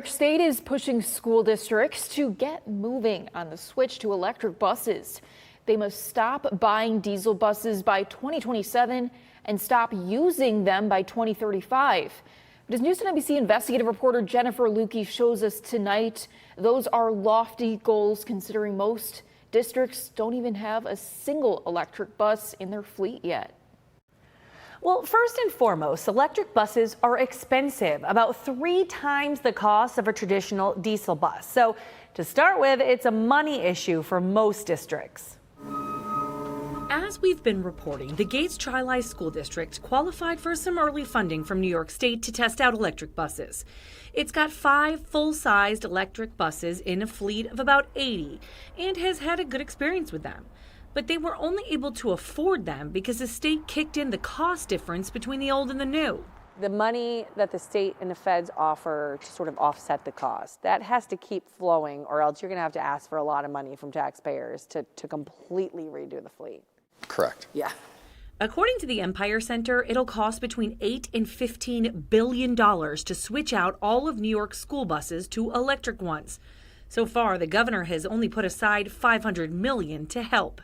State is pushing school districts to get moving on the switch to electric buses. They must stop buying diesel buses by 2027 and stop using them by 2035. But as News 10 NBC investigative reporter Jennifer Lukey shows us tonight, those are lofty goals considering most districts don't even have a single electric bus in their fleet yet. Well, first and foremost, electric buses are expensive, about 3 times the cost of a traditional diesel bus. So to start with, it's a money issue for most districts. As we've been reporting, the Gates Tri-Li School District qualified for some early funding from New York State to test out electric buses. It's got 5 full-sized electric buses in a fleet of about 80 and has had a good experience with them. But they were only able to afford them because the state kicked in the cost difference between the old and the new. The money that the state and the feds offer to sort of offset the cost, that has to keep flowing, or else you're going to have to ask for a lot of money from taxpayers to completely redo the fleet. Correct. Yeah. According to the Empire Center, it'll cost between $8 and $15 billion to switch out all of New York's school buses to electric ones. So far, the governor has only put aside $500 million to help.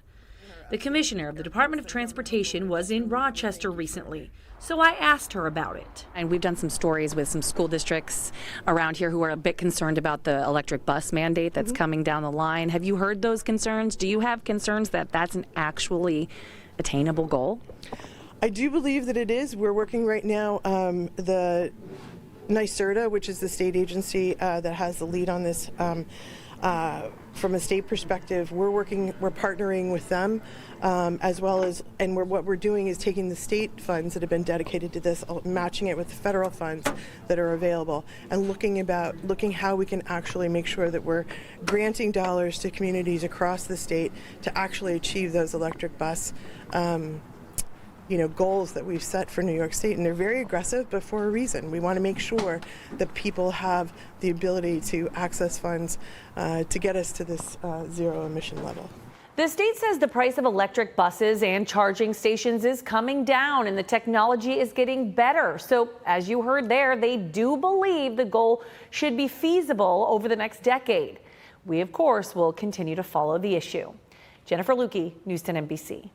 The commissioner of the Department of Transportation was in Rochester recently, so I asked her about it. And we've done some stories with some school districts around here who are a bit concerned about the electric bus mandate that's coming down the line. Have you heard those concerns? Do you have concerns that that's an actually attainable goal? I do believe that it is. We're working right now, the NYSERDA, which is the state agency that has the lead on this, from a state perspective, we're partnering with them, as well as, and what we're doing is taking the state funds that have been dedicated to this, matching it with the federal funds that are available, and looking how we can actually make sure that we're granting dollars to communities across the state to actually achieve those electric bus goals that we've set for New York State. And they're very aggressive, but for a reason. We want to make sure that people have the ability to access funds to get us to this zero emission level. The state says the price of electric buses and charging stations is coming down and the technology is getting better. So as you heard there, they do believe the goal should be feasible over the next decade. We, of course, will continue to follow the issue. Jennifer Lukey, News 10 NBC.